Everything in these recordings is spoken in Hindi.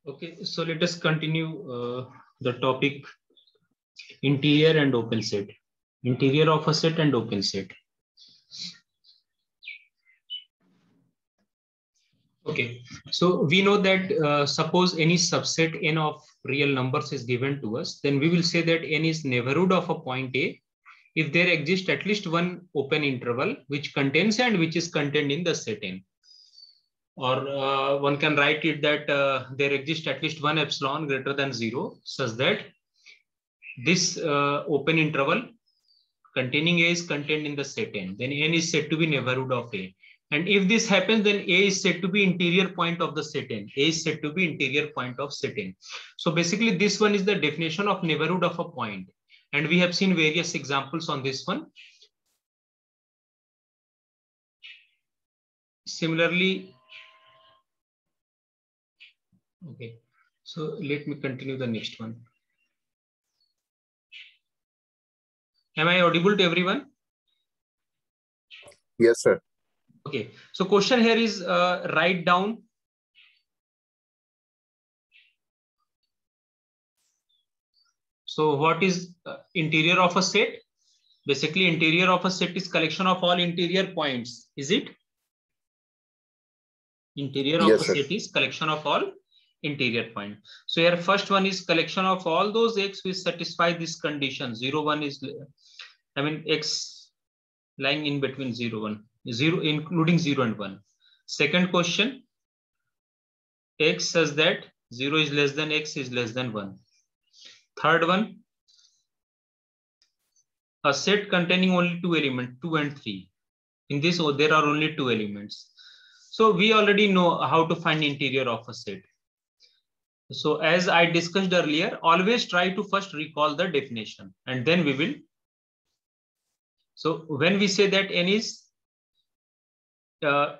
Okay, so let us continue the topic interior and open set. Interior of a set and open set. Okay, so we know that suppose any subset n of real numbers is given to us, then we will say that n is neighborhood of a point A if there exists at least one open interval which contains and which is contained in the set n. Or one can write it that there exists at least one epsilon greater than 0 such that this open interval containing A is contained in the set n. Then n is said to be neighborhood of A. And if this happens, then A is said to be interior point of the set n. A is said to be interior point of set n. So basically this one is the definition of neighborhood of a point. And we have seen various examples on this one. Similarly, okay, so let me continue the next one. Am I audible to everyone? Yes, sir. Okay, so question here is write down so what is interior of a set? Basically, interior of a set is collection of all interior points. Is it? Interior of a set is collection of all interior point. So here first one is collection of all those x which satisfy this condition. 0, 1 is, I mean, x lying in between 0, 1. 0 including 0 and 1. Second question, x says that 0 is less than x is less than 1. Third one, a set containing only two elements, 2 and 3. In this, there are only 2 elements. So we already know how to find interior of a set. So as I discussed earlier, always try to first recall the definition and then we will. So when we say that n is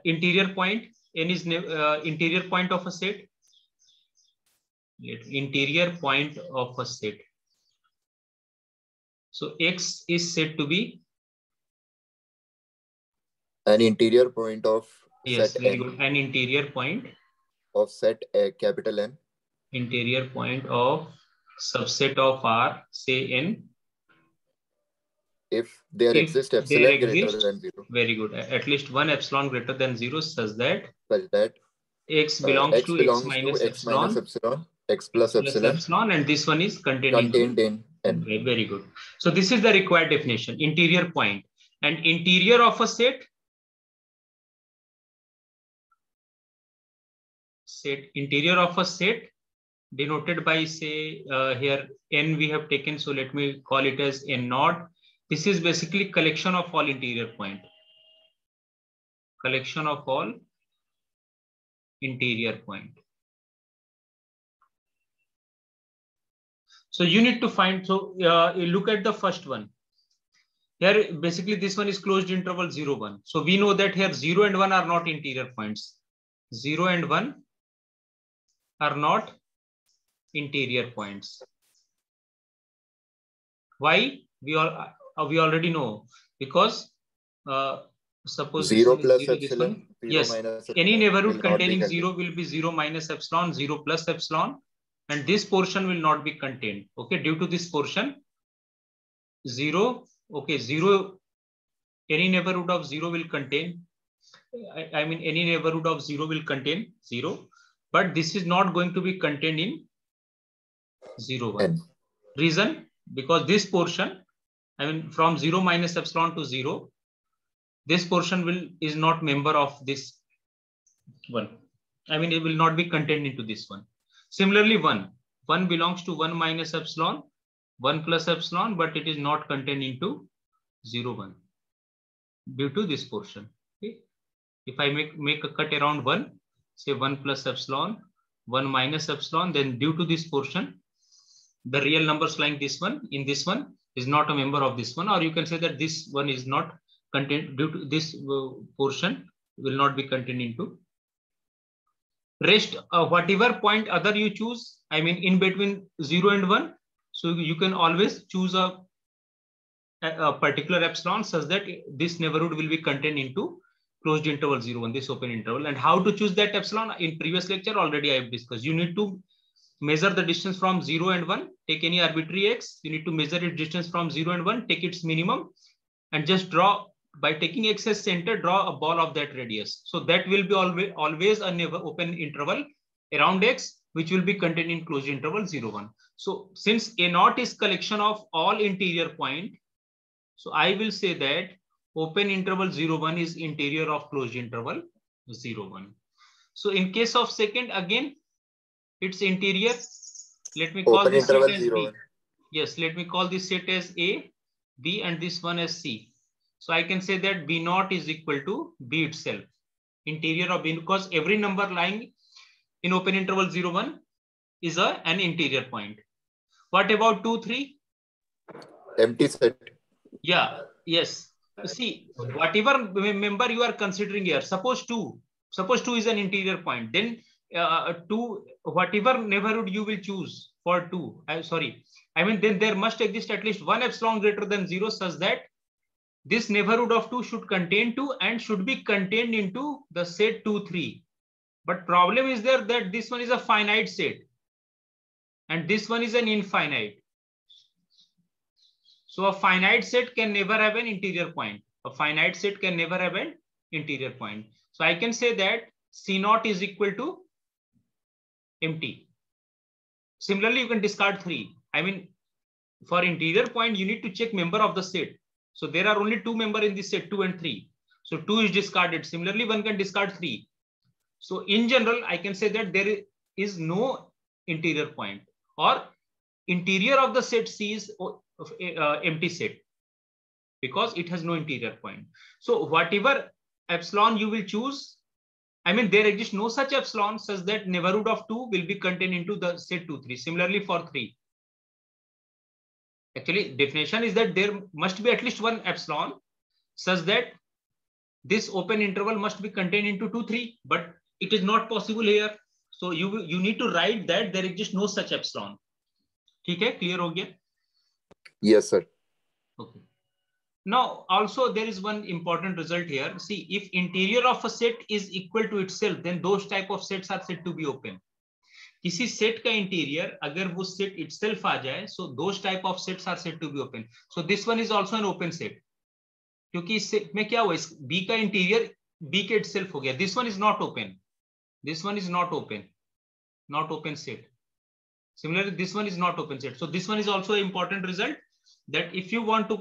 interior point, n is interior point of a set. Interior point of a set. So x is said to be an interior point of yes, set very n. good. An interior point of set A, capital N. Interior point of subset of R, say n. If there exists epsilon greater than 0. Very good. At least one epsilon greater than 0 such that x belongs x to belongs x minus to x epsilon, minus epsilon, x plus epsilon, and this one is contained in n. Very good. So this is the required definition, interior point. And interior of a set, interior of a set denoted by, say, here n we have taken, so let me call it as n naught. This is basically collection of all interior point. Collection of all interior point. So you need to find, so you look at the first one. Here, basically this one is closed interval 0, 1. So we know that here 0 and 1 are not interior points. 0 and 1 are not interior points. Why? We already know, because suppose 0 plus epsilon, 0 yes, minus any neighborhood epsilon containing 0 will be 0 minus epsilon, 0 plus epsilon, and this portion will not be contained. Okay, due to this portion, 0, okay, 0, any neighborhood of 0 will contain, I mean, any neighborhood of 0 will contain 0, but this is not going to be contained in 0, 1. Reason? Because this portion, I mean, from 0 minus epsilon to 0, this portion is not member of this one. I mean, it will not be contained into this one. Similarly, 1 belongs to 1 minus epsilon, 1 plus epsilon, but it is not contained into 0, 1 due to this portion. Okay. If I make a cut around 1, say 1 plus epsilon, 1 minus epsilon, then due to this portion, the real numbers like this one, in this one, is not a member of this one, or you can say that this one is not contained due to this portion will not be contained into. Rest, whatever point other you choose, I mean, in between 0 and 1, so you can always choose a particular epsilon such that this neighborhood will be contained into closed interval 0, 1, this open interval. And how to choose that epsilon? In previous lecture already I have discussed. You need to measure the distance from 0 and 1. Take any arbitrary x. You need to measure its distance from 0 and 1. Take its minimum and just draw, by taking x as center, draw a ball of that radius. So that will be always an open interval around x, which will be contained in closed interval 0, 1. So since A0 is collection of all interior point, so I will say that open interval 0, 1 is interior of closed interval 0, 1. So in case of second, again, its interior, let me call this set as B. Yes, let me call this set as A, B, and this one as C. So I can say that B0 is equal to B itself, interior of B, because every number lying in open interval 0, 1 is an interior point. What about 2, 3? Empty set. Yeah, yes. See, whatever member you are considering here, suppose 2 is an interior point, then 2, whatever neighborhood you will choose for 2, then there must exist at least one epsilon greater than 0 such that this neighborhood of 2 should contain 2 and should be contained into the set 2, 3. But problem is there that this one is a finite set and this one is an infinite. So a finite set can never have an interior point. A finite set can never have an interior point. So I can say that C0 is equal to empty. Similarly, you can discard 3. I mean, for interior point, you need to check member of the set. So there are only 2 members in this set, 2 and 3. So 2 is discarded. Similarly, one can discard 3. So in general, I can say that there is no interior point, or interior of the set C is empty set because it has no interior point. So whatever epsilon you will choose, I mean, there exists no such epsilon such that neighborhood of 2 will be contained into the set 2, 3. Similarly for 3. Actually, definition is that there must be at least one epsilon such that this open interval must be contained into 2, 3, but it is not possible here. So you need to write that there exists no such epsilon. ठीक है, clear हो गया? Yes, sir. Okay. Now, also there is one important result here. See, if interior of a set is equal to itself, then those type of sets are said to be open. किसी set का interior अगर वो set itself आ जाए, so those type of sets are said to be open. So this one is also an open set. क्योंकि इस set में क्या हुआ, इस B का interior B के itself हो गया. This one is not open. This one is not open. Not open set. Similarly, this one is not open set. So this one is also an important result, that if you want to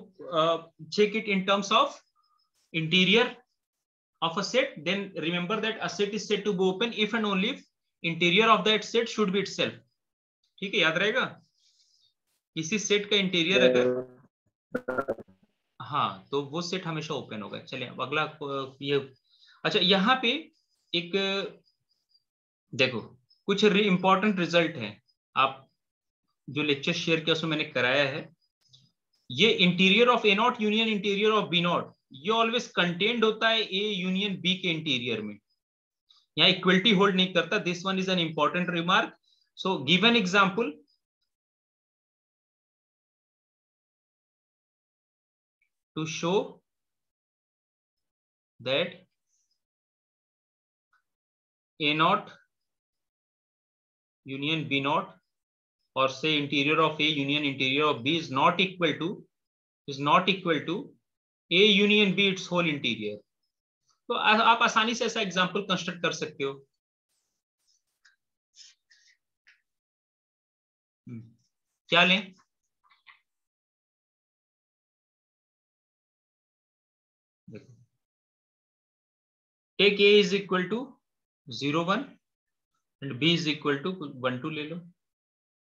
check it in terms of interior of a set, then remember that a set is said to be open if and only if interior of that set should be itself. ठीक है, याद रहेगा? किसी सेट का इंटीरियर अगर हाँ, तो वो सेट हमेशा ओपन होगा. चलिए अब अगला ये, अच्छा यहाँ पे एक देखो कुछ इंपॉर्टेंट रिजल्ट है. आप जो लेक्चर शेयर किया उसमें मैंने कराया है, ये interior of A0 union interior of B0, ये ऑलवेज कंटेन्ड होता है A यूनियन B के इंटीरियर में. यहाँ इक्वलिटी होल्ड नहीं करता. This one is an important remark. So give an example. To show that A0 union B0, or say interior of A union interior of B is not equal to A union B its whole interior. तो आप आसानी से ऐसा एग्जांपल कंस्ट्रक्ट कर सकते हो. क्या लें? Take A is equal to 0, 1 and B is equal to 1, 2 ले लो.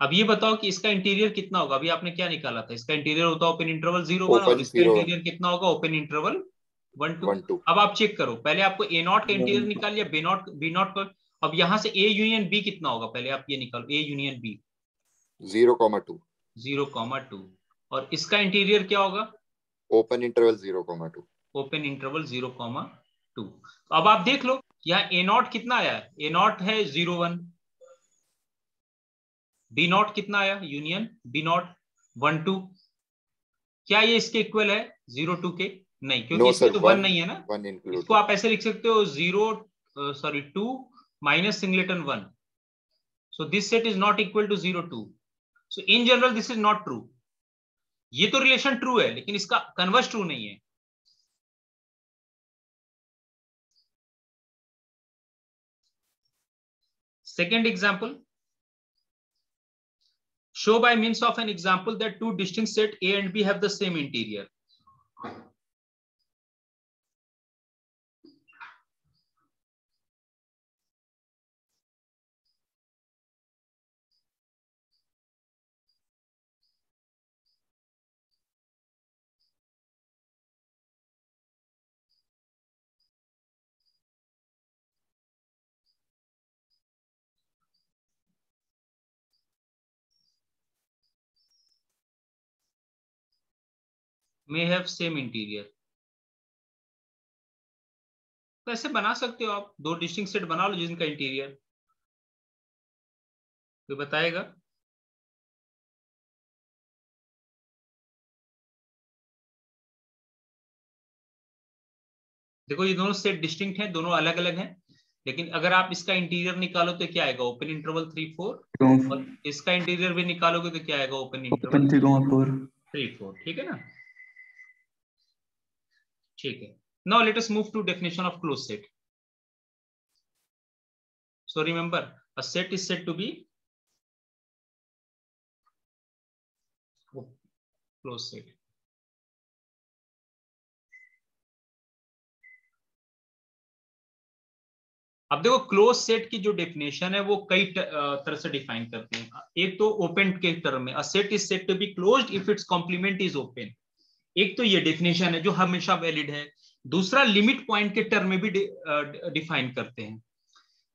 अब ये बताओ कि इसका इंटीरियर कितना होगा. अभी आपने क्या निकाला था? इसका इंटीरियर होता है ओपन इंटरवल 0, 1 और इसका इंटीरियर कितना होगा? Open interval 1, 2. अब आप चेक करो, पहले आपको A0 का इंटीरियर निकाल लिया, B0 का. अब यहां से A यूनियन B कितना होगा? पहले आप ये निकालो, A यूनियन B 0,2. 0,2. और इसका इंटीरियर क्या होगा? Open interval 0,2. Open interval 0,2. अब आप देख लो यहाँ A0 कितना आया? A0 है 0, 1. B0 कितना आया? Union B0 1, 2. क्या ये इसके इक्वल है 0, 2 के? नहीं, क्योंकि इसमें तो 1 नहीं है ना. इसको आप ऐसे लिख सकते हो 2 minus singleton 1. So this set is not equal to 0, 2. So in general this is not true. ये तो रिलेशन ट्रू है लेकिन इसका कन्वर्स ट्रू नहीं है. Second example. Show by means of an example that two distinct set A and B have the same interior. May have same interior. तो ऐसे बना सकते हो आप, दो डिस्टिंक्ट सेट बना लो जिनका इंटीरियर. कोई बताएगा? देखो ये दोनों सेट डिस्टिंक्ट हैं, दोनों अलग अलग हैं, लेकिन अगर आप इसका इंटीरियर निकालो तो क्या आएगा? Open interval 3, 4. और इसका इंटीरियर भी निकालोगे तो क्या आएगा? Open interval 3, 4. ठीक है ना? ठीक है. Now let us move to definition of closed set. So remember, a set is said to be closed set. अब देखो क्लोज सेट की जो डेफिनेशन है वो कई तरह से डिफाइन करते हैं. एक तो ओपन के टर्म में, a set is said to be closed if its complement is open. एक तो ये डेफिनेशन है जो हमेशा वैलिड है. दूसरा लिमिट पॉइंट के टर्म में भी डिफाइन करते हैं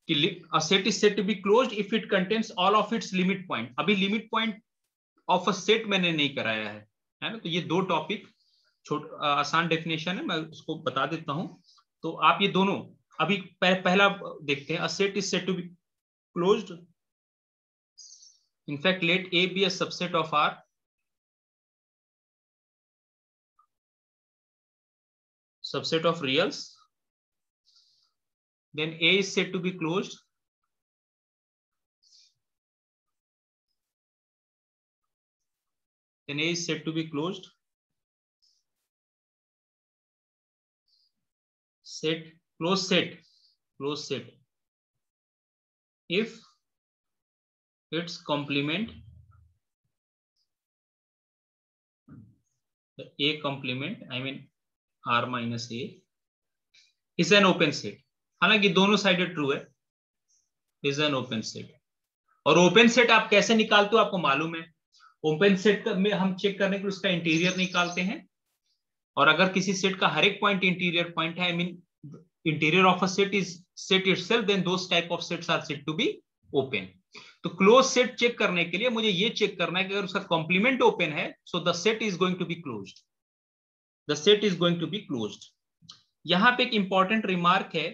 कि a set is said to be closed if it contains all of its limit point. अभी limit point of a set मैंने नहीं कराया है ना. तो ये दो टॉपिक आसान डेफिनेशन है, मैं उसको बता देता हूं. तो आप ये दोनों अभी पहला देखते हैं. A set is said to be closed. In fact let A be a subset of R. Subset of reals, then A is said to be closed. Then A is said to be closed. Set, closed set. If its complement, the A complement, I mean R minus A, is an open set. हालांकि दोनों साइडेड ट्रू है. Is an open set. और ओपन सेट आप कैसे निकालते हो आपको मालूम है. ओपन सेट में हम चेक करने के लिए उसका इंटीरियर निकालते हैं, और अगर किसी सेट का हर एक पॉइंट इंटीरियर पॉइंट है, I mean interior of a set is set itself, then those type of sets are said to be open. तो क्लोज सेट चेक करने के लिए मुझे ये चेक करना है कि अगर उसका कॉम्प्लीमेंट ओपन है, so the set is going to be closed. The set is going to be closed. यहां पे एक इंपॉर्टेंट रिमार्क है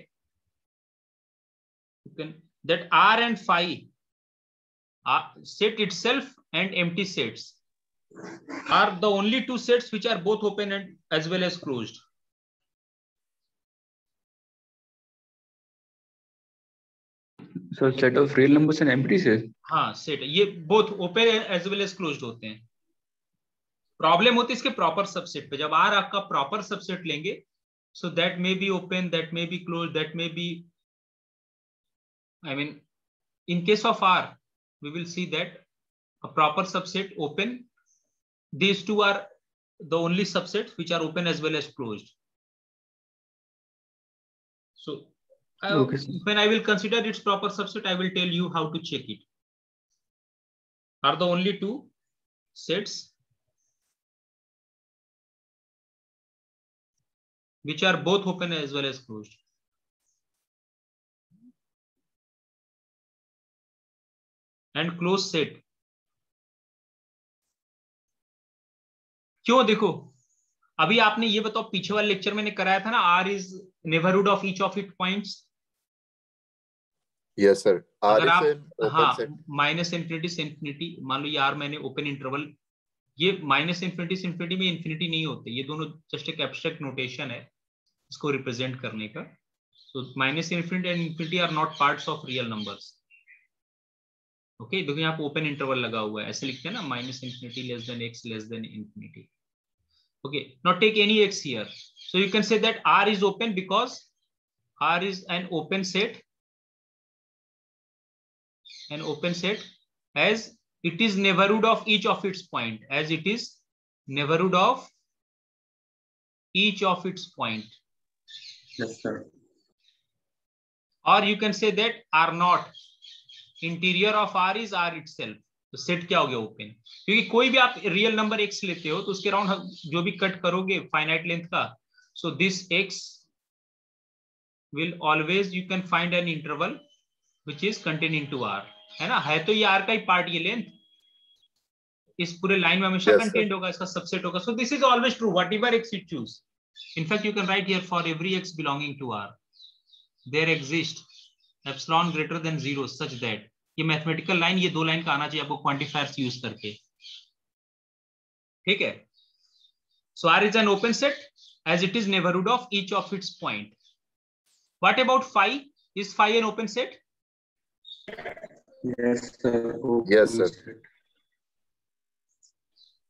that R and phi set itself and empty sets are the only two sets which are both open and as well as closed. So set of real numbers and empty set. हाँ सेट ये both open as well as closed होते हैं. प्रॉब्लम होती है इसके प्रॉपर सबसेट पे. जब R आपका प्रॉपर सबसेट लेंगे, so that may be open, that may be closed, that may be, I mean, in case of R, we will see that a proper subset open, these two are the only subsets which are open as well as closed. So Okay, when I will consider its proper subset, I will tell you how to check it. Are the only two sets which are both open as well as closed. And closed set. क्यों? देखो अभी आपने ये बताओ, पीछे वाले लेक्चर मैंने कराया था ना, R is neighborhood of each of its points. Yes sir. R अगर is आप an open set. Minus infinity से इंफिनिटी, मान लो ये R मैंने ओपन इंटरवल, ये माइनस इंफिनिटी से इंफिनिटी में इंफिनिटी नहीं होते, ये दोनों जस्ट एक एब्स्ट्रैक्ट नोटेशन है इसको रिप्रेजेंट करने का. So minus infinity and infinity are not parts of real numbers. Okay देखो यहाँ पे ओपन इंटरवल लगा हुआ है, ऐसे लिखते हैं ना, -∞ less than x less than ∞. Okay, now take any x here. So you can say that R is open because R is an open set as it is neighborhood of each of its point, as it is neighborhood of each of its point. Yes, sir. Or you can say that R not, interior of R is R itself. तो सेट क्या हो गया ओपन, क्योंकि कोई भी आप रियल नंबर x लेते हो तो उसके राउंड जो भी कट करोगे फाइनाइट लेंथ का, so this x will always you can find an interval which is contained into R, है ना, है तो ये R का ही पार्ट, ये लेंथ इस पूरे लाइन में हमेशा कंटेंट होगा, इसका सबसेट होगा. So this is always true whatever x you choose. In fact you can write here for every x belonging to R there exists epsilon greater than 0 such that, ये मैथमेटिकल लाइन, ये दो लाइन का आना चाहिए आपको क्वांटिफायर्स यूज करके, ठीक है. सो R is an open set as it is neighborhood of each of its point. What about phi? Is phi an open set? Yes, sir. Yes, sir.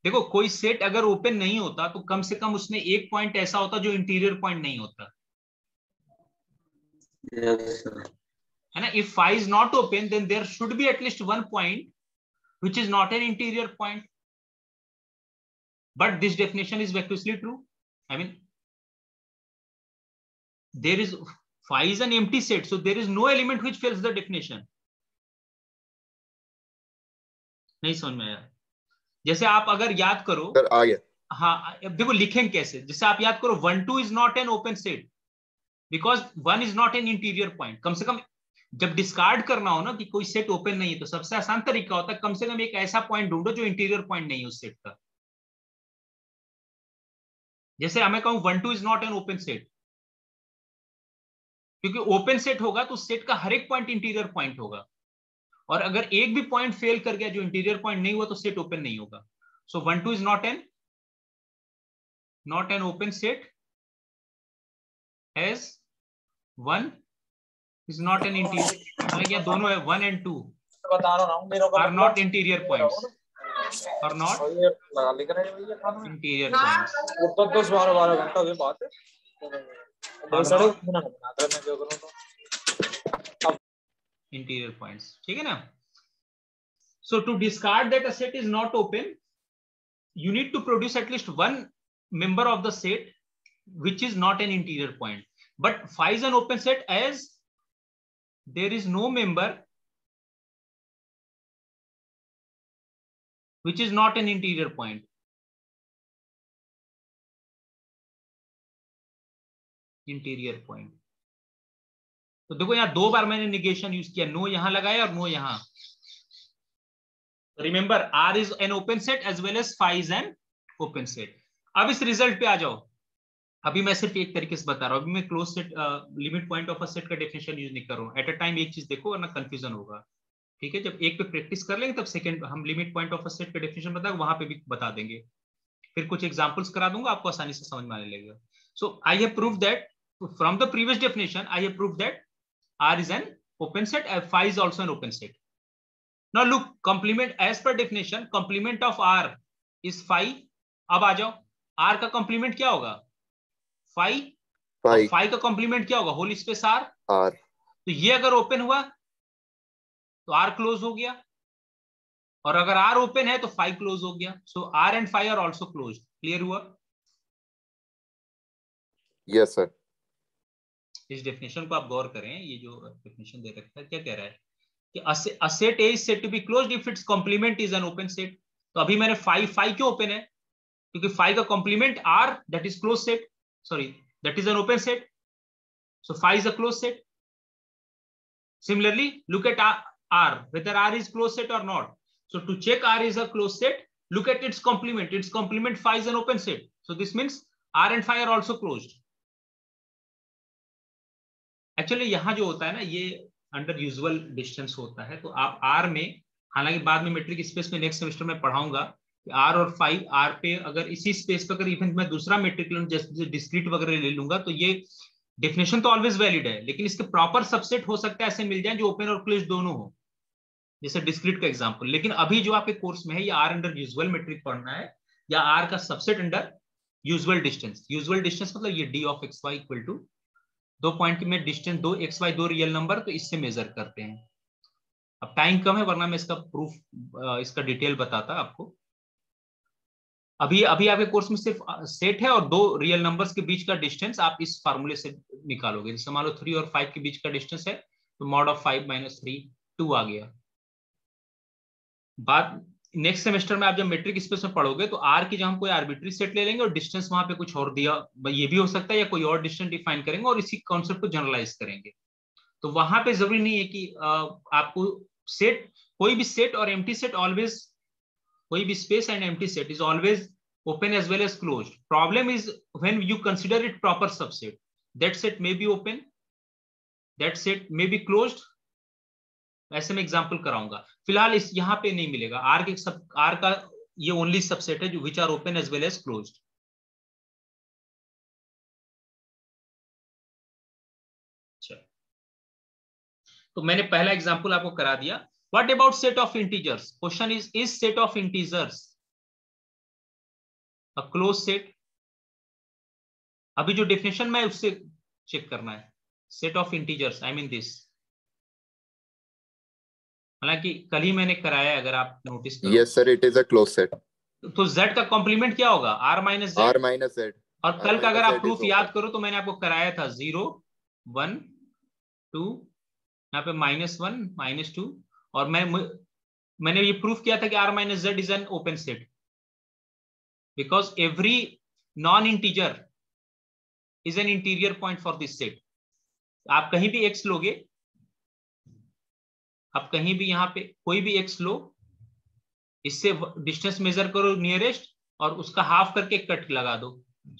देखो कोई सेट अगर ओपन नहीं होता तो कम से कम उसमें एक पॉइंट ऐसा होता जो इंटीरियर पॉइंट नहीं होता. Yes, sir. है ना. If phi is not open then there should be at least one point which is not an interior point. But this definition is vacuously true. I mean there is phi is an empty set, so there is no element which fills the definition. नहीं समझ में आया. जैसे आप अगर याद करो सर आ गया. हाँ अब देखो लिखेंगे कैसे, जैसे आप याद करो 1 2 is not an open set because 1 is not an interior point. कम से कम जब डिस्कार्ड करना हो ना कि कोई सेट ओपन नहीं है तो सबसे आसान तरीका होता है कम से कम एक ऐसा पॉइंट ढूंढो जो इंटीरियर पॉइंट नहीं है उस सेट का. जैसे हमें कहूं 1 2 is not an open set, क्योंकि ओपन सेट होगा तो सेट का हर एक पॉइंट इंटीरियर पॉइंट होगा, और अगर एक भी पॉइंट फेल कर गया जो इंटीरियर पॉइंट नहीं हुआ तो सेट ओपन नहीं होगा. सो 1 2 is not an open set as 1 is not an interior. क्या दोनों है 1 and 2 are not interior points, are not interior points. Interior points, ठीक है ना. So to discard that a set is not open, you need to produce at least one member of the set which is not an interior point. But phi is an open set as there is no member which is not an interior point. Interior point. तो देखो यहाँ दो बार मैंने निगेशन यूज किया, नो यहां लगाया और नो यहां. Remember R is an open set as well as phi is an open set. अब इस रिजल्ट पे आ जाओ. अभी मैं सिर्फ एक तरीके से बता रहा हूं, अभी मैं close set limit point of a set का डेफिनेशन यूज नहीं कर रहा हूं. एट अ टाइम एक चीज देखो वरना कंफ्यूजन होगा, ठीक है. जब एक पे प्रैक्टिस कर लेंगे तब सेकंड हम limit point of a set का डेफिनेशन बताएंगे, वहां पे भी बता देंगे. फिर कुछ एग्जांपल्स करा दूंगा, आपको आसानी से समझ में आने लगेगा. So I have proved that from the previous definition, I have proved that R is an open set and phi is also an open set. Now look, complement as per definition, complement of R is phi. अब आ जाओ, R का complement क्या होगा? Phi. Phi का complement क्या होगा? Whole space R. तो ये अगर ओपन हुआ तो R क्लोज हो गया, और अगर R ओपन है तो phi क्लोज हो गया. So R and phi are also closed. Clear हुआ? Yes sir. इस डेफिनेशन को आप गौर करें, ये जो डेफिनेशन दे रखा है क्या कह रहा है कि a set A is said to be closed if its complement is an open set. तो अभी मैंने phi क्यों ओपन है? क्योंकि phi का complement R that is closed set, sorry that is an open set, so phi is a closed set. Similarly look at R, whether R is closed set or not. So to check R is a closed set, look at its complement phi is an open set, so this means R and phi are also closed. Actually यहाँ जो होता है ना ये अंडर यूजुअल डिस्टेंस होता है, तो आप R में, हालांकि बाद में मेट्रिक स्पेस में नेक्स्ट सेमेस्टर में पढ़ाऊंगा कि R और phi R पे अगर इसी स्पेस पे अगर इवन मैं दूसरा मेट्रिक लूं जैसे डिस्क्रीट वगैरह ले लूंगा तो ये डेफिनेशन तो ऑलवेज वैलिड है, लेकिन इसके प्रॉपर सबसेट हो सकता है ऐसे मिल जाए जो ओपन और क्लोज दोनों हो. जैसे डिस्क्रीट का एग्जांपल। लेकिन अभी जो आपके कोर्स में है ये आर अंडर यूजुअल मेट्रिक पढ़ना है या आर का subset under usual distance. Usual distance मतलब ये d of x y equal to 2 point में distance, 2 x y 2 real number, तो इससे मेजर करते हैं। अब टाइम कम है वरना मैं इसका प्रूफ इसका डिटेल बताता आपको। अभी अभी आपके कोर्स में सिर्फ सेट है और 2 रियल नंबर्स के बीच का डिस्टेंस आप इस फार्मूले से निकालोगे। जैसे मान लो 3 और 5 के बीच का डिस्टेंस है तो मॉड ऑफ 5 माइनस 3 2 आ गया। बाद नेक्स्ट सेमेस्टर में आप जब मेट्रिक स्पेस में पढ़ोगे तो आर की जगह हम कोई आर्बिट्री सेट ले लेंगे और डिस्टेंस वहां पे कुछ और दिया, ये भी हो सकता है, या कोई और डिस्टेंस डिफाइन करेंगे और इसी कॉन्सेप्ट को जनरलाइज करेंगे। तो वहां पे जरूरी नहीं है कि आपको सेट, कोई भी सेट और एम्प्टी सेट ऑलवेज, कोई भी space and empty set is always open as well as closed. Problem is when you consider it proper subset, that set may be open, that set may be closed. ऐसे में एग्जांपल कराऊंगा। फिलहाल इस यहाँ पे नहीं मिलेगा। आर के सब, आर का ये ओनली सबसेट है जो which are open as well as closed. तो मैंने पहला एग्जांपल आपको करा दिया। What about set of integers? Question is set of integers a close set? अभी जो डेफिनेशन में उससे चेक करना है। Set of integers I mean this, हालांकि कल ही मैंने कराया, अगर आप नोटिस करो। Yes, sir. It is a closed set. तो z का कॉम्प्लीमेंट क्या होगा? r minus z। R minus Z. और R कल का अगर minus आप Z is प्रूफ open. याद करो तो मैंने आपको कराया था 0 1 2, यहाँ पे -1 -2, और मैंने ये प्रूफ किया था कि r minus z is an open set because every non integer is an interior point for this set. आप कहीं भी x लोगे, आप कहीं भी यहाँ पे कोई भी x लो, इससे डिस्टेंस मेजर करो नियरेस्ट और उसका हाफ करके कट लगा दो।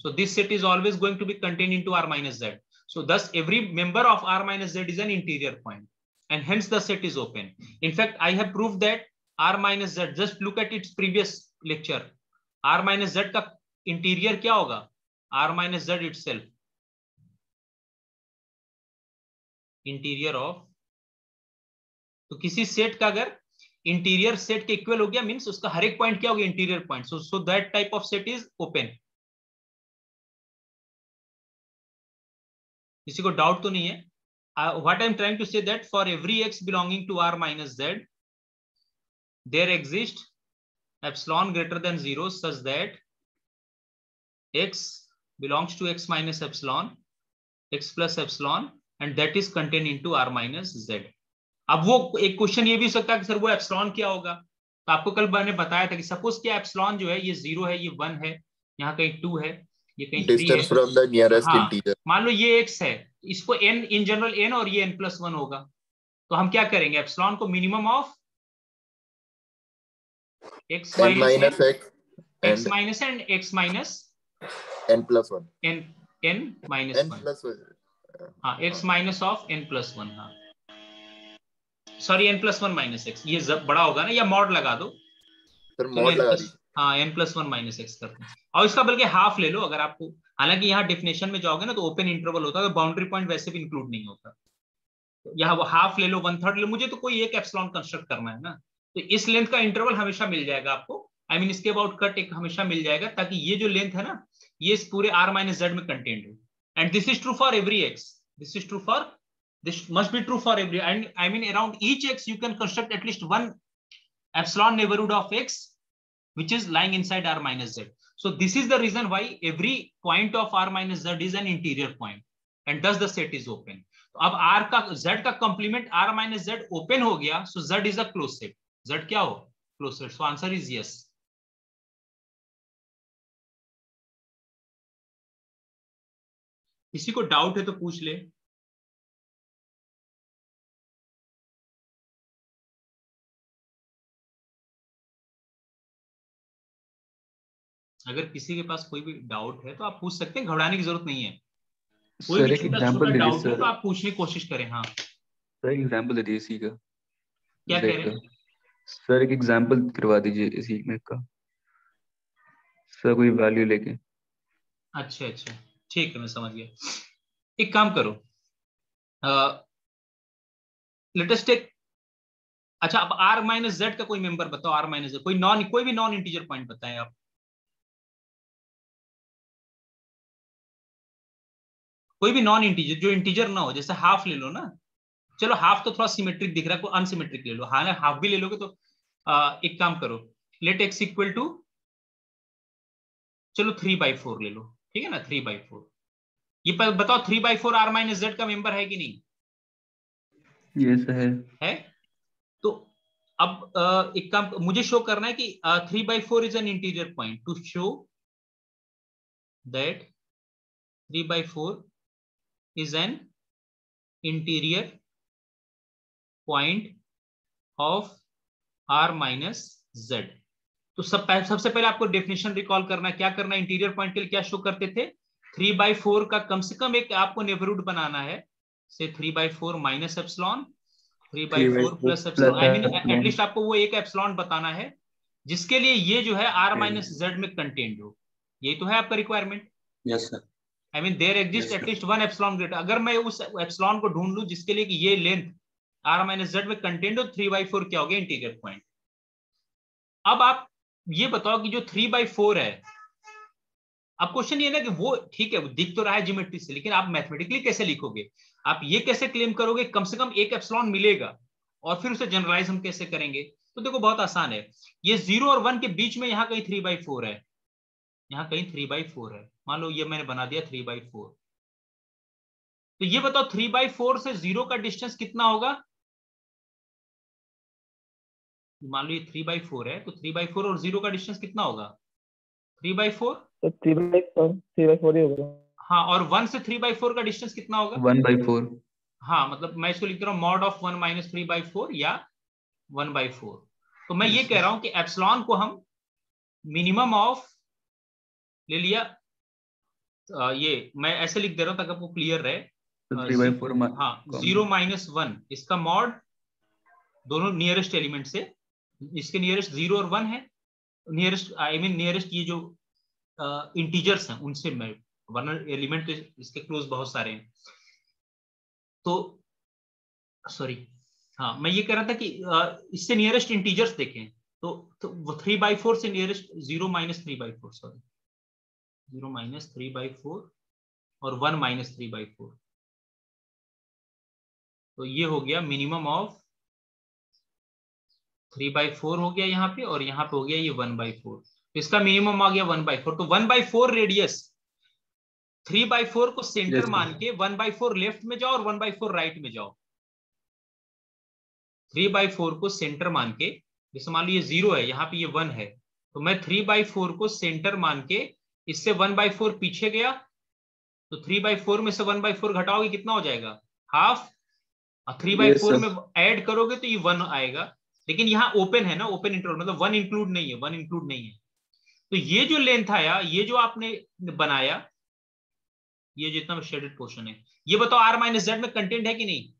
So this set is always going to be contain into r minus z. So thus every member of r minus z is an interior point and hence the set is open. In fact, I have proved that r minus z, just look at its previous lecture, r minus z का इंटीरियर क्या होगा? r minus z itself, interior of. तो किसी सेट का अगर इंटीरियर सेट के इक्वल हो गया मींस उसका हर एक पॉइंट क्या हो गया? Interior point. So that type of set is open. किसी को डाउट तो नहीं है? What I am trying to say that for every x belonging to r minus z there exist epsilon greater than 0 such that x belongs to x minus epsilon, x plus epsilon, and that is contained into r minus z. अब वो एक क्वेश्चन ये भी हो सकता है कि सर वो एप्सिलॉन क्या होगा? तो आपको कल मैंने बताया था कि सपोज क्या एप्सिलॉन जो है ये 0 है, ये 1 है, यहाँ कहीं 2 है, ये कहीं 3 है। Distance from the nearest हाँ, integer. मान लो ये x है, इसको n इन जनरल n और ये n+1 होगा। तो हम क्या करेंगे? एप्सिलॉन को minimum of x N minus x x and minus and x minus n plus 1. n minus N 1। plus 1. हाँ, x माइनस ऑफ n+1। हाँ सॉरी, n+1 माइनस x, ये बड़ा होगा ना, या मॉड लगा दो। सर मॉड लगा दीजिए। हाँ, n+1 माइनस x करते हैं और इसका बल्कि हाफ ले लो अगर आपको। हालांकि यहाँ डेफिनेशन में जाओगे ना तो ओपन इंटरवल होता है, तो बाउंड्री पॉइंट वैसे भी इंक्लूड नहीं होता। तो यहाँ वो हाफ ले लो, 1/3 ले लो, मुझे तो कोई एक एप्सिलॉन कंस्ट्रक्ट करना है ना, तो इस लेंथ का इंटरवल हमेशा मिल जाएगा आपको। आई मीन इसके अबाउट कट एक हमेशा मिल जाएगा, ताकि ये जो लेंथ है ना ये इस पूरे r minus z में कंटेंट है। And this is true for every x, this is true for, this must be true for every, and I mean around each x you can construct at least one epsilon neighborhood of x which is lying inside r minus z. So this is the reason why every point of r minus z is an interior point and thus the set is open. तो अब r का z का complement r minus z open हो गया, so z is a closed set. z क्या हो? Closed set. So answer is yes. किसी को डाउट है तो पूछ ले। अगर किसी के पास कोई भी डाउट है तो आप पूछ सकते हैं, घबराने की जरूरत नहीं है। कोई सर भी एक छोटा एग्जांपल दे डाउट दीजिए है तो सर। आप पूछने की कोशिश करें। हाँ, सर एक एग्जांपल दे दीजिए इसी का। क्या कह रहे हैं? सर एक एग्जांपल करवा दीजिए इसी में का, सर कोई वैल्यू लेके। अच्छा अच्छा, ठीक है, मैं समझ गया। एक काम करो, लेट अस टेक अच्छा, अब r माइनस जेड का कोई मेंबर बताओ, r माइनस जेड कोई भी नॉन इंटीजर पॉइंट बताएं आप। कोई भी नॉन इंटीजर जो इंटीजर ना हो, जैसे हाफ ले लो ना, चलो हाफ तो थोड़ा सिमेट्रिक दिख रहा है, कोई अनसिमेट्रिक ले लो। हाँ ना, हाफ भी ले लोगे तो एक काम करो, लेट x इक्वल टू, चलो 3/4 ले लो, ठीक है ना, 3/4। ये बताओ 3/4 r माइनस जेड का मेंबर है कि नहीं? यस है। तो अब एक काम मुझे शो करना है कि 3/4 is an interior point. To show that 3/4 is an interior point of r minus Z. तो सबसे पहले आपको डेफिनेशन रिकॉल करना है। क्या करना है? इंटीरियर पॉइंट के लिए क्या शो करते थे? 3/4 का कम से कम एक आपको नेबरहुड बनाना है, से 3/4 minus epsilon, 3/4 plus epsilon. I mean at least आपको वो एक एप्सिलॉन बताना है जिसके लिए ये जो है r माइनस जेड में कंटेन्ड हो। यही तो है आपका requirement. Yes sir. I mean there exist at least one epsilon greater. अगर मैं उस एप्सिलॉन को ढूंढ लूं जिसके लिए कि ये लेंथ r माइनस जेड में कंटेन्ड हो, 3/4 क्या हो गया? Interior point. अब आप ये बताओ कि जो 3/4 है, अब क्वेश्चन ये ना कि वो ठीक है, वो दिख तो रहा है ज्योमेट्री से, लेकिन आप मैथमेटिकली कैसे लिखोगे? आप ये कैसे क्लेम करोगे कम से कम एक एप्सिलॉन मिलेगा, और फिर उसे जनरलाइज हम कैसे करेंगे? तो देखो बहुत आसान है, ये 0 और 1 के बीच में यहाँ कहीं 3/4 है, यहाँ कहीं 3/4 है। मान लो ये मैंने बना दिया 3/4। तो ये बताओ 3/4 से 0 का डिस्टेंस कितना होगा? मान लो ये 3/4 है, तो 3/4 और 0 का डिस्टेंस कितना होगा? 3/4। तो 3/4 ही होगा। हाँ, और 1 से 3/4 का डिस्टेंस कितना होगा? 1/4। हाँ, मतलब मैं इसको लिख रहा हूँ मॉड ऑफ 1 माइनस 3/4 या 1/4। तो मैं ये कह रहा हूं कि एप्सिलॉन को हम मिनिमम ऑफ ले लिया, ये मैं ऐसे लिख दे रहा हूं ताकि आपको क्लियर रहे। तो 3/4 हाँ, 0 माइनस 1 इसका मॉड, दोनों नियरेस्ट एलिमेंट से, इसके नियरेस्ट 0 और 1 है, नियरेस्ट आई मीन नियरेस्ट ये जो इंटीजर्स हैं उनसे मैं, वरना एलिमेंट तो इसके क्लोज बहुत सारे हैं। तो सॉरी, हाँ मैं ये कह रहा था कि इससे नियरेस्ट इंटीजर्स देखें, तो वो 3/4 से नियरेस्ट 0 माइनस 3/4, सॉरी 0 माइनस 3/4 और 1 माइनस 3/4। तो ये हो गया मिनिमम ऑफ 3/4 हो गया यहाँ पे, और यहाँ पे हो गया ये 1/4। तो इसका मिनिमम आ गया 1/4। तो 1/4 रेडियस 3/4 को सेंटर मान के 1/4 लेफ्ट में जाओ और 1/4 राइट में जाओ। 3/4 को सेंटर मान के, जैसे मान लो ये 0 है, यहाँ पे ये 1 है, तो मैं 3/4 को सेंटर मान के इससे 1/4 पीछे गया, तो 3/4 में से 1/4 घटाओगे कितना हो जाएगा? हाफ। 3/4 में ऐड करोगे तो ये 1 आएगा, लेकिन यहाँ ओपन है ना, ओपन इंटरवल मतलब 1 इंक्लूड नहीं है, 1 इंक्लूड नहीं है। तो ये जो लेंथ आया, ये जो आपने बनाया, ये जितना शेडेड पोर्शन है, ये बताओ r माइनस जेड में कंटेंट है कि नहीं?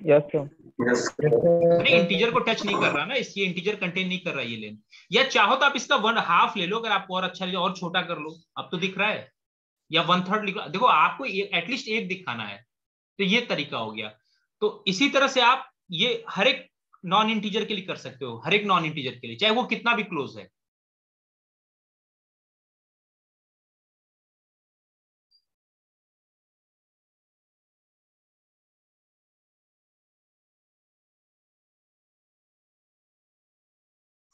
Yes sir. नहीं, इंटीजर को टच नहीं कर रहा ना, इसलिए इंटीजर कंटेन नहीं कर रहा ये लेंथ। या चाहो तो आप इसका 1/2 ले लो, अगर आपको और अच्छा लगे और छोटा कर लो, अब तो दिख रहा है, या 1/3 लिख लो। देखो आपको एटलीस्ट एक दिखाना है, तो ये तरीका हो गया। तो इसी तरह से आप ये हर एक नॉन इंटीजर के लिए कर सकते हो, हर एक नॉन इंटीजर के लिए, चाहे वो कितना भी क्लोज है।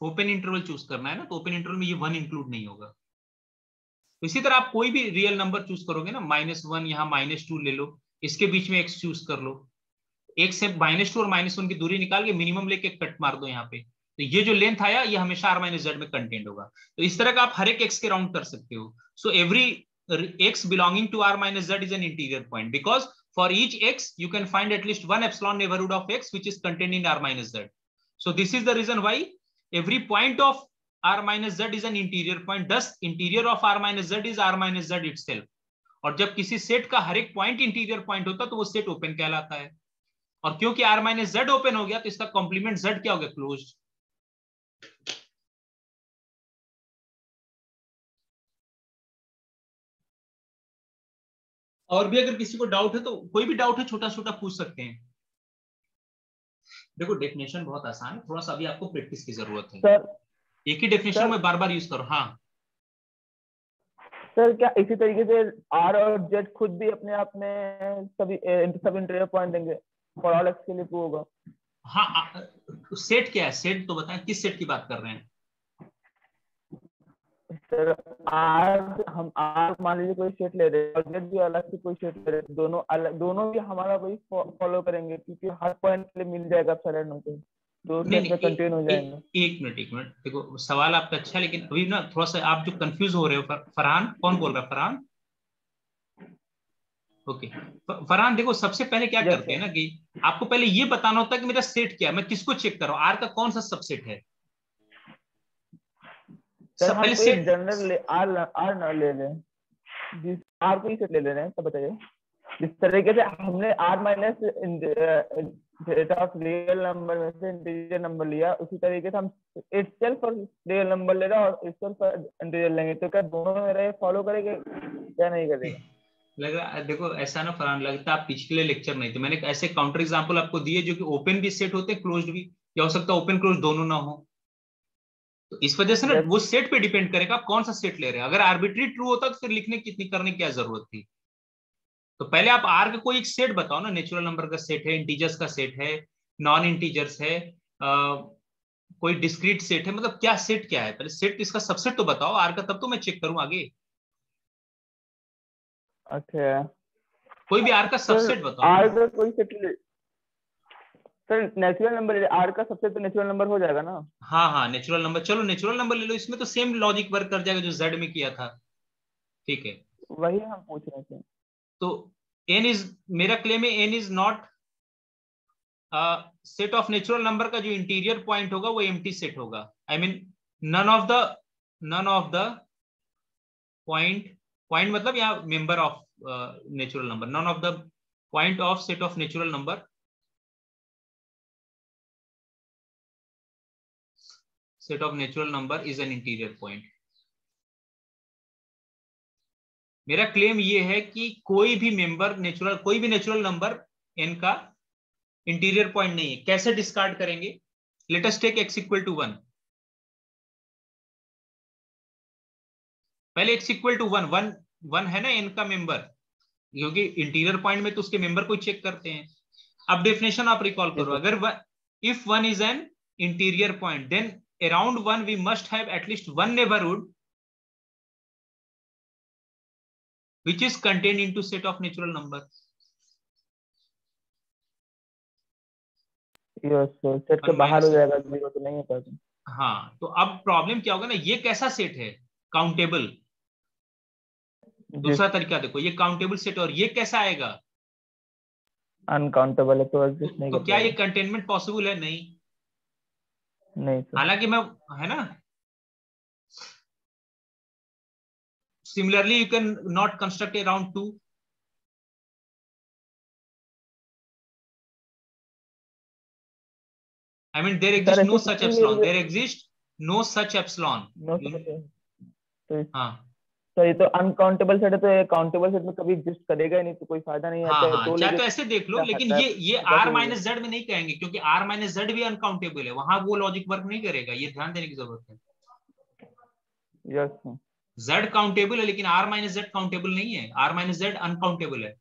ओपन इंटरवल चूज करना है ना, तो ओपन इंटरवल में ये 1 इंक्लूड नहीं होगा। तो इसी तरह आप कोई भी रियल नंबर चूज करोगे ना, -1 यहाँ -2 ले लो, इसके बीच में x चूज कर लो, एक से -2 और -1 की दूरी निकाल के मिनिमम लेके कट मार दो यहाँ पे, तो ये जो लेंथ आया ये हमेशा r माइनस जेड में कंटेंट होगा। तो इस तरह का आप हर एक x के राउंड कर सकते हो। So every x belonging to r minus z is an interior point, because for each x you can find at least one epsilon neighborhood of x which is contained in r minus z. So this is the reason why every point of r minus z is an interior point. Thus interior of r minus z is r minus z itself. और जब किसी सेट का हर एक पॉइंट इंटीरियर पॉइंट होता है तो वो सेट ओपन कहलाता है। और क्योंकि r माइनस जेड ओपन हो गया तो इसका कॉम्प्लीमेंट z क्या हो गया? क्लोज्ड। और भी अगर किसी को डाउट है तो, कोई भी डाउट है छोटा छोटा पूछ सकते हैं। देखो डेफिनेशन बहुत आसान है, थोड़ा सा अभी आपको प्रैक्टिस की जरूरत है। सर एक ही डेफिनेशन सर में बार बार यूज करो। हाँ सर क्या इसी तरीके से आर और जेड खुद भी अपने आप में सभी सब इंटीरियर पॉइंट देंगे फॉर ऑल एक्स के लिए प्रूव होगा? हाँ, सेट क्या है, सेट तो बताएं, किस सेट की बात कर रहे हैं? सर आर, हम आर मान लीजिए कोई सेट ले रहे हैं और जेड भी अलग से कोई सेट ले रहे हैं, दोनों अलग, दोनों भी हमारा वही फॉलो करेंगे क्योंकि हर पॉइंट के लिए मिल जाएगा एप्सिलॉन हमको, दो नहीं सेट में कंटेन हो जाएंगे। एक मिनट देखो, सवाल आपका अच्छा है, लेकिन अभी ना थोड़ा सा आप जो कंफ्यूज हो रहे हो। फरहान, कौन बोल रहा है? फरहान, ओके। फरहान देखो, सबसे पहले क्या यस करते हैं सर। ना कि आपको पहले ये बताना होता है कि मेरा सेट क्या है, मैं किसको चेक कर रहा हूँ, आर का कौन सा सबसेट है। सर सब हम पहले कोई सेट। जनरल आर आर ना ले लें, जिस आर को ही सेट ले ले रहे हैं, सब बताइए। जिस तरीके से हमने R minus set of real number में से इंटीजर नंबर लिया, उसी तरीके से हम इटसेल्फ और रियल नंबर ले रहे हैं और इटसेल्फ इंटीजर लेंगे, तो क्या दोनों मेरे फॉलो करेंगे क्या नहीं करेगा? लग रहा है, देखो ऐसा ना फरहान, लगता है आप पिछले लेक्चर नहीं थे। मैंने ऐसे काउंटर एग्जांपल आपको दिए जो कि ओपन भी सेट होते हैं, क्लोज्ड भी, या हो सकता है ओपन क्लोज दोनों ना हो। तो इस वजह से ना यस वो सेट पे डिपेंड करेगा आप कौन सा सेट ले रहे हैं। अगर आर्बिट्री ट्रू होता तो फिर लिखने कितनी करने की क्या जरूरत थी। तो पहले आप आर का कोई एक सेट बताओ ना, नेचुरल नंबर का सेट है, इंटीजर्स का सेट है, नॉन इंटीजर्स है, कोई डिस्क्रीट सेट है, मतलब क्या सेट क्या है, पहले सेट इसका सबसेट तो बताओ आर का, तब तो मैं चेक करूं आगे। अच्छा कोई भी आर का सर, सबसेट बताओ आर ना। का कोई सेट ले सर, नेचुरल नंबर आर का सबसे तो नेचुरल नंबर हो जाएगा ना? हाँ हाँ, नेचुरल नंबर, चलो नेचुरल नंबर ले लो, इसमें तो सेम लॉजिक वर्क कर जाएगा जो जेड में किया था। ठीक है, वही हम पूछ रहे थे। तो एन इज, मेरा क्लेम है N is not set of natural number का जो इंटीरियर पॉइंट होगा वो एम्प्टी सेट होगा। I mean none of the point, point मतलब यहाँ member of natural number, none of the point of set of natural number, set of natural number is an interior point. मेरा क्लेम ये है कि कोई भी मेंबर नेचुरल, कोई भी नेचुरल नंबर एन का इंटीरियर पॉइंट नहीं है। कैसे डिस्कार्ड करेंगे? Let us take x equal to 1। पहले x इक्वल टू 1, 1 है ना एन का मेंबर, क्योंकि इंटीरियर पॉइंट में तो उसके मेंबर को चेक करते हैं। अब डेफिनेशन आप रिकॉल करो, अगर if 1 is an interior point then around 1 we must have at least 1 neighbourhood which is contained into set of natural number. Yes sir, set के 1 बाहर हो minus, जाएगा, जीरो तो नहीं होता। हाँ तो अब प्रॉब्लम क्या होगा ना, ये कैसा सेट है? काउंटेबल। दूसरा तरीका देखो, ये काउंटेबल सेट, और ये कैसा आएगा? अनकाउंटेबल है तो एग्जिस्ट नहीं तो कर क्या ये पाएगा। कंटेनमेंट पॉसिबल है? नहीं। नहीं सर। हालांकि मैं, है ना, similarly you can not construct around 2। I mean there sir exists no ऐसे such कितनी epsilon, देर there exists no such epsilon। No तो हाँ सर ये तो अनकाउंटेबल सेट है, तो ये काउंटेबल सेट में कभी एग्जिस्ट करेगा ही नहीं, तो कोई फायदा नहीं है, हाँ चाहे हाँ, दो चाहे लेके तो ऐसे देख लो, क्या लेकिन फायदा है, ये आर पॉसिबल है। माइनस जेड में नहीं कहेंगे, क्योंकि आर माइनस जेड भी अनकाउंटेबल है, वहां वो लॉजिक वर्क नहीं करेगा, ये ध्यान देने की जरूरत है। Yes sir. जेड काउंटेबल है लेकिन आर माइनस जेड काउंटेबल नहीं है, आर माइनस जेड अनकाउंटेबल है।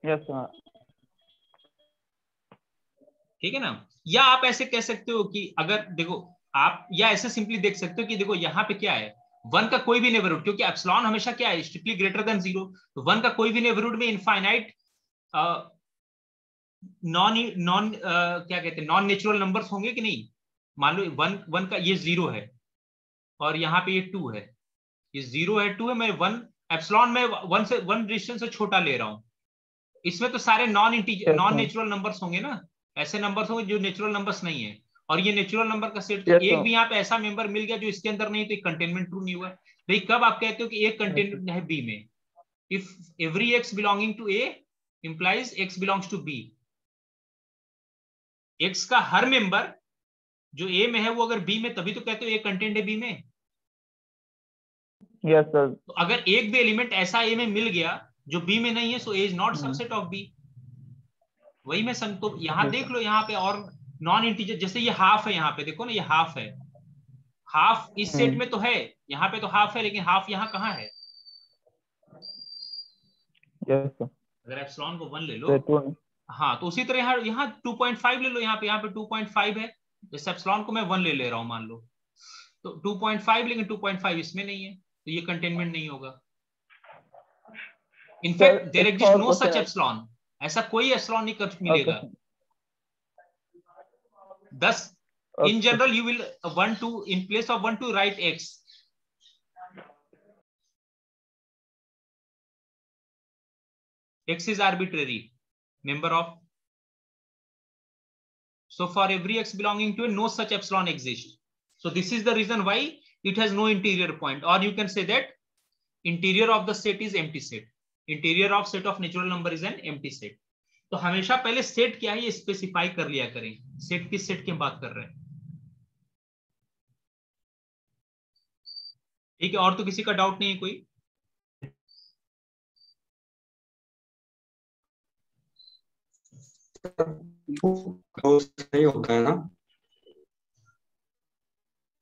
Yes sir. ठीक है ना? या आप ऐसे कह सकते हो कि अगर देखो आप, या ऐसे सिंपली देख सकते हो कि देखो यहाँ पे क्या है, 1 का कोई भी नेबरहुड, क्योंकि एप्सिलॉन हमेशा क्या है, स्ट्रिक्टली ग्रेटर देन 0, तो 1 का कोई भी नेबरहुड में इनफाइनाइट नॉन नॉन क्या कहते हैं, नॉन नेचुरल नंबर्स होंगे कि नहीं? मान लो 1 का ये 0 है और यहाँ पे ये 2 है, ये 0 है 2 है, मैं 1 एप्सिलॉन में 1 डिस्टेंस से छोटा ले रहा हूं, इसमें तो सारे नॉन नेचुरल नंबर्स होंगे ना, ऐसे नंबर्स होंगे जो नेचुरल नंबर्स नहीं है, और ये नेचुरल नंबर का सेट, तो एक भी यहाँ पे ऐसा मेंबर मिल गया जो इसके अंदर नहीं, तो कंटेनमेंट ट्रू नहीं हुआ। भाई कब आप कहते हो कि एक कंटेनमेंट है बी में? If every x belonging to A implies x belongs to B, x का हर मेंबर जो ए में है वो अगर बी में, तभी तो कहते हो ए कंटेंट है बी में। Yes sir. तो अगर एक भी एलिमेंट ऐसा ए में मिल गया जो बी में नहीं है, so A is not subset of B. वही मैं तो यहाँ देख लो, यहाँ पे और नॉन इंटीजर, जैसे ये हाफ है, यहाँ पे देखो ना ये हाफ है, हाफ इस सेट में तो है, यहाँ पे तो हाफ है, लेकिन हाफ यहाँ कहाँ है? अगर एप्सिलॉन को 1 ले लो, हाँ, तो उसी तरह यहाँ 2.5 ले लो, यहाँ पे 2.5 है, जैसे एप्सिलॉन को मैं 1 ले रहा हूँ मान लो, तो 2.5, लेकिन 2.5 इसमें नहीं है, तो ये कंटेनमेंट नहीं होगा। In fact there exist no such epsilon, ऐसा कोई एप्सिलॉन नहीं कभी मिलेगा। 10 in general you will 1 2 in place of 1 to write x. X is arbitrary member of, so for every x belonging to a, no such epsilon exists. So this is the reason why it has no interior point, or you can say that interior of the set is empty set. Interior of set of natural number is an empty set. तो हमेशा पहले सेट क्या है ये स्पेसिफाई कर लिया करें, सेट किस सेट की बात कर रहे हैं। ठीक है, और तो किसी का डाउट नहीं है कोई? क्लोज नहीं होता है ना?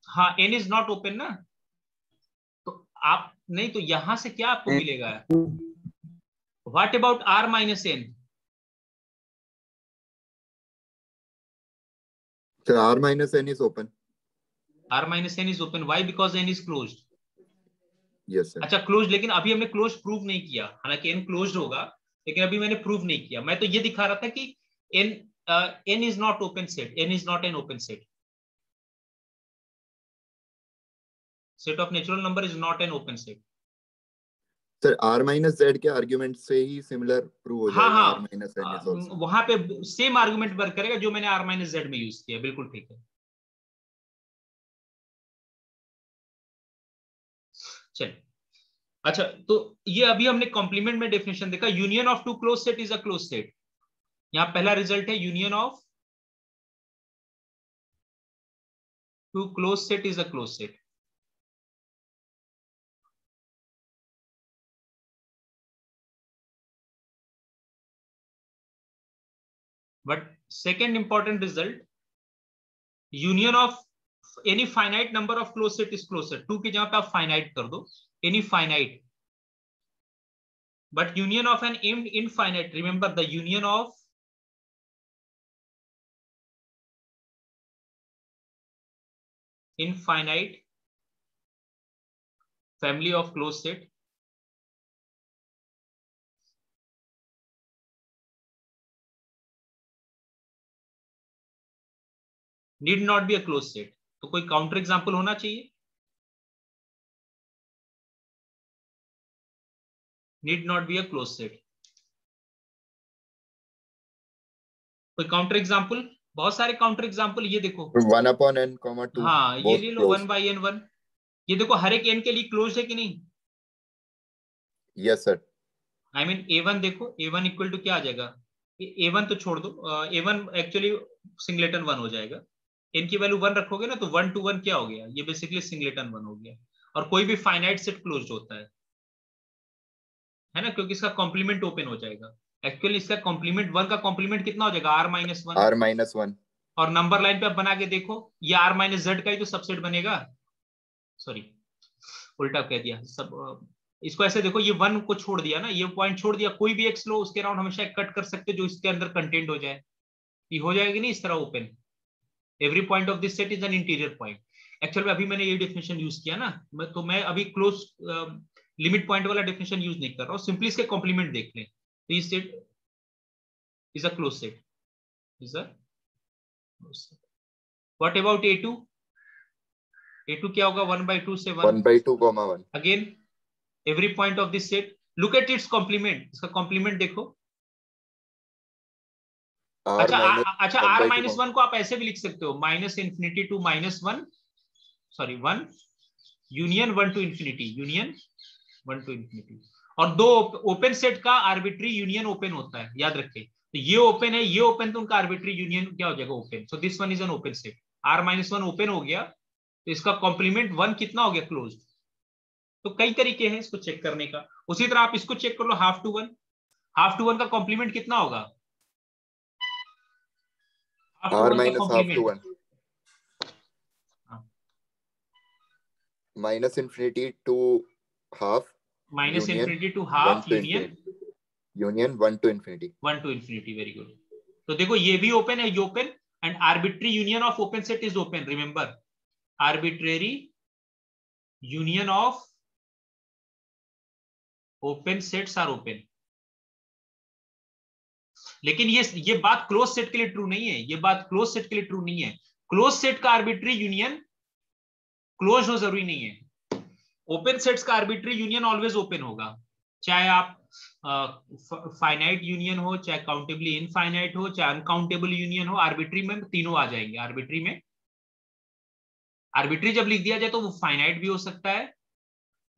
हाँ, n इज नॉट ओपन ना, तो आप नहीं, तो यहां से क्या आपको मिलेगा? What about r minus n? So r minus n is open. r minus n is open. Why? Because n is closed. Yes sir. अच्छा, क्लोज, लेकिन अभी हमने क्लोज प्रूव नहीं किया, हालांकि n क्लोज्ड होगा, लेकिन अभी मैंने प्रूव नहीं किया। मैं तो ये दिखा रहा था कि n is not open set, n is not an open set. Set of natural number is not an open set. Sir r minus z के आर्गुमेंट से ही सिमिलर प्रूव हो जाएगा। हाँ, r minus n is also. वहां पे सेम आर्गुमेंट वर्क करेगा जो मैंने r minus z में यूज किया, बिल्कुल ठीक है। चलिए, अच्छा, तो ये अभी हमने कॉम्प्लीमेंट में डेफिनेशन देखा, union of two close set is a close set. यहां पहला रिजल्ट है union of two close set is a close set. But second important result, union of any finite number of close set is close set. 2 की जगह पे आप फाइनाइट कर दो, any finite, but union of an infinite, remember the union of infinite family of closed set need not be a closed set। तो कोई काउंटर एग्जांपल होना चाहिए, need not be a closed set। कोई काउंटर एग्जांपल? बहुत सारे काउंटर एग्जांपल, ये देखो 1 upon n, 2। हाँ, ये ले लो 1 by n1, ये देखो हर एक n के लिए क्लोज है कि नहीं? Yes sir. I mean a1 देखो, a1 इक्वल टू क्या आ जाएगा? a1 तो छोड़ दो, a1 एक्चुअली सिंगलेटन 1 हो जाएगा। n की वैल्यू 1 रखोगे ना, तो 1 to 1 क्या हो गया? ये बेसिकली सिंगलेटन 1 हो गया। और कोई भी फाइनाइट सेट क्लोज होता है ना, क्योंकि इसका कॉम्प्लीमेंट ओपन हो जाएगा। एक्चुअली इसका कॉम्प्लीमेंट 1 का कॉम्प्लीमेंट कितना हो जाएगा? r minus 1। r minus 1। और नंबर लाइन पे आप बना के देखो, ये r minus z का ही तो सबसेट बनेगा। सॉरी, उल्टा कह दिया सब। इसको ऐसे देखो, ये 1 को छोड़ दिया ना, ये पॉइंट छोड़ दिया, कोई भी x लो, उसके अराउंड हमेशा कट कर सकते जो इसके अंदर कंटेंट हो जाए, ये हो जाएगी नहीं इस तरह open. Every point of this set is an interior point. Actually अभी मैंने ये डेफिनेशन यूज किया ना, तो मैं अभी क्लोज लिमिट पॉइंट वाला डेफिनेशन यूज नहीं कर रहा हूँ, सिंपली इसके कॉम्प्लीमेंट देख लें। तो ये set is a close set, is a close set. What about a2? a2 क्या होगा? 1 by 2 से 1 by 2, 1। Again every point of this set, look at its complement. इसका कॉम्प्लीमेंट देखो। अच्छा, r minus 1 को आप ऐसे भी लिख सकते हो, minus infinity to -1, sorry 1 union 1 to infinity, union 1 to infinity। और दो ओपन सेट का आर्बिट्री यूनियन ओपन होता है, याद रखें। तो ये ओपन है, ये ओपन, तो उनका आर्बिट्री यूनियन क्या हो जाएगा? Open. So this one is an open set. r minus 1 open हो गया, तो इसका कॉम्प्लीमेंट 1 कितना हो गया? क्लोज्ड। तो कई तरीके हैं इसको चेक करने का। उसी तरह आप इसको चेक कर लो, half to one. Half to one का कॉम्प्लीमेंट कितना होगा? R minus half to 1 minus infinity to half minus union infinity to half 1 to union infinity union 1 to infinity 1 to infinity. Very good. तो देखो ये भी ओपन है, ये open, and arbitrary union of open set is open. Remember, arbitrary union of open sets are open. लेकिन ये बात क्लोज सेट के लिए ट्रू नहीं है. ये बात क्लोज सेट के लिए ट्रू नहीं है. क्लोज सेट का आर्बिट्री यूनियन क्लोज हो जरूरी नहीं है. ओपन सेट्स का आर्बिट्री यूनियन ऑलवेज ओपन होगा, चाहे आप फाइनाइट यूनियन हो, चाहे काउंटेबली इनफाइनाइट हो, चाहे अनकाउंटेबल यूनियन हो. आर्बिट्री में तीनों आ जाएंगे. आर्बिट्री में, आर्बिट्री जब लिख दिया जाए तो वो फाइनाइट भी हो सकता है,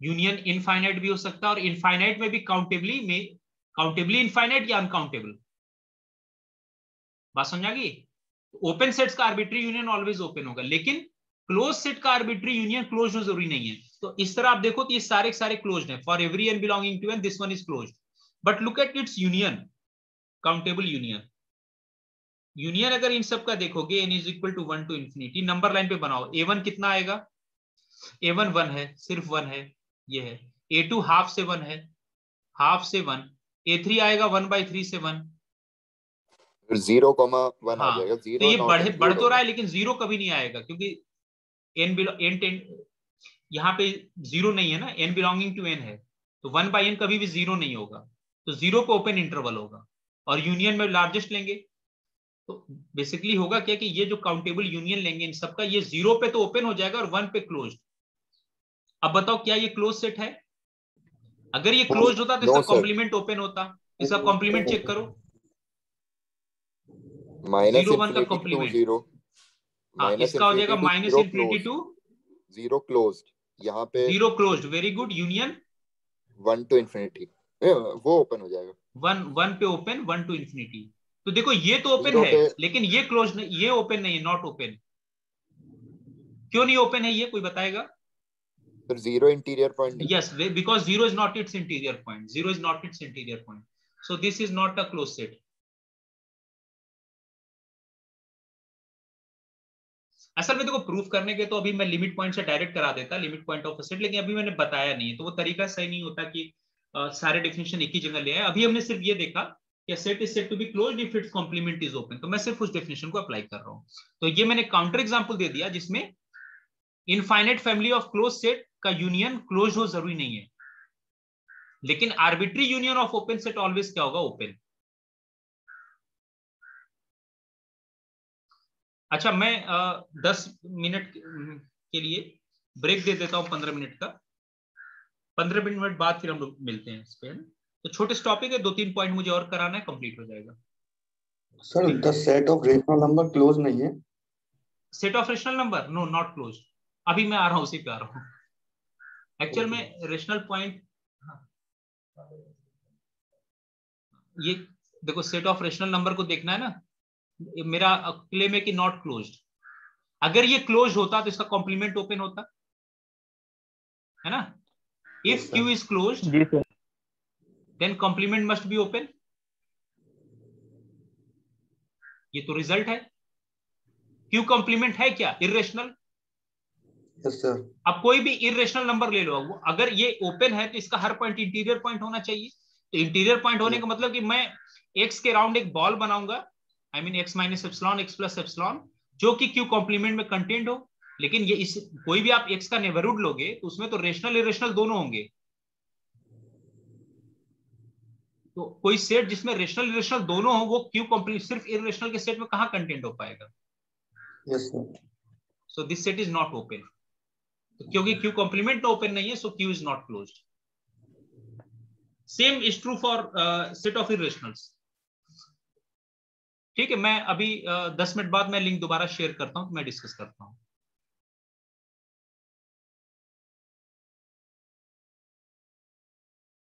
यूनियन इनफाइनाइट भी हो सकता है, और इनफाइनाइट में भी काउंटेबली इनफाइनाइट या अनकाउंटेबल. बात समझ आ गई? ओपन सेट्स का आर्बिट्री यूनियन ऑलवेज ओपन होगा, लेकिन क्लोज सेट का आर्बिट्री यूनियन क्लोज हो जरूरी नहीं है. तो इस तरह आप देखो कि ये सारे सारे क्लोज्ड हैं. For every n belonging to n this one is closed. But look at its union, countable union. Union अगर इन सब का देखोगे, n is equal to 1 to infinity. Number line पे बनाओ. a1 कितना आएगा? a1 1 है, सिर्फ 1 है, ये है. a2 हाफ से 1 है, हाफ से 1. a3 आएगा 1/3 से 1. 0,1 आ हाँ, जाएगा. तो 0 ये not बढ़ include तो रहा है, होगा. लेकिन 0 कभी नहीं आएगा, क्योंकि n यहाँ पे 0 नहीं है ना. n बिलोंगिंग टू n है, तो 1/n कभी भी 0 नहीं होगा. तो 0 पे ओपन इंटरवल होगा, और यूनियन में लार्जेस्ट लेंगे. तो बेसिकली होगा क्या कि ये जो काउंटेबल यूनियन लेंगे इन सबका, ये 0 पे तो ओपन हो जाएगा और 1 पे क्लोज्ड. अब बताओ क्या ये क्लोज सेट है? अगर ये क्लोज्ड होता तो इसका कॉम्प्लीमेंट ओपन होता. इसका कॉम्प्लीमेंट चेक करो. minus 0 1 का infinity to कॉम्प्लीमेंट. 0 हाँ, minus इसका हो जाएगा infinity to minus 0 infinity closed. To 0 closed. यहाँ पे 0 closed. Very good. Union 1 to infinity वो ओपन हो जाएगा. 1 पे ओपन, 1 टू इंफिनिटी. तो देखो ये तो ओपन 0 है, पे लेकिन ये क्लोज नहीं, ये ओपन नहीं है, नॉट ओपन. क्यों नहीं ओपन है ये, कोई बताएगा? फिर 0 इंटीरियर पॉइंट नहीं. Yes, because 0 is not its interior point. 0 is not its interior point. So this is not a closed set. असल में देखो प्रूफ करने के तो अभी मैं लिमिट पॉइंट से डायरेक्ट करा देता, limit point of a set, लेकिन अभी मैंने बताया नहीं है, तो वो तरीका सही नहीं होता कि सारे डेफिनेशन एक ही जगह ले आए. अभी हमने सिर्फ ये देखा कि set is said to be closed if its complement is open. तो मैं सिर्फ उस डेफिनेशन को अप्लाई कर रहा हूं. तो ये मैंने काउंटर एग्जांपल दे दिया जिसमें infinite family of close set का यूनियन क्लोज हो जरूरी नहीं है, लेकिन arbitrary union of open set always क्या होगा? ओपन. अच्छा, मैं 10 मिनट के लिए ब्रेक दे देता हूं, 15 मिनट का. 15 मिनट बाद फिर हम लोग मिलते हैं इस पे. तो छोटे टॉपिक है, 2-3 पॉइंट मुझे और कराना है, कंप्लीट हो जाएगा. Sir the set of rational number close नहीं है. Set of rational number no, not close. अभी मैं आ रहा हूं, उसी पे आ रहा हूं. एक्चुअल में रेशनल पॉइंट, ये देखो सेट ऑफ रेशनल नंबर को देखना है ना. मेरा क्लेम है कि नॉट क्लोज्ड. अगर ये क्लोज होता तो इसका कॉम्प्लीमेंट ओपन होता है ना. इफ क्यू इज क्लोज्ड जी sir. Then complement must be open. ये तो रिजल्ट है. क्यू कॉम्प्लीमेंट है क्या? इर्रेशनल. Yes sir. अब कोई भी इर्रेशनल नंबर ले लो, अगर ये ओपन है तो इसका हर पॉइंट इंटीरियर पॉइंट होना चाहिए. तो इंटीरियर पॉइंट होने का मतलब कि मैं एक्स के राउंड एक बॉल बनाऊंगा, I mean x minus epsilon, x plus epsilon, जो कि क्यू कॉम्प्लीमेंट में कंटेंट हो. लेकिन ये इस कोई भी आप एक्स का नेबरहुड लोगे तो उसमें तो रेशनल इरेशनल दोनों होंगे. तो कोई सेट जिसमें रेशनल इरेशनल दोनों हो, वो क्यू कॉम्प्लीमेंट, सिर्फ इरेशनल के सेट में कहां कंटेंट हो पाएगा? Yes sir. So this set is not open. क्योंकि क्यू कॉम्प्लीमेंट ओपन नहीं है, so Q is not closed. Same is true for set of irrationals. ठीक है, मैं अभी 10 मिनट बाद मैं लिंक दोबारा शेयर करता हूं, तो मैं डिस्कस करता हूं.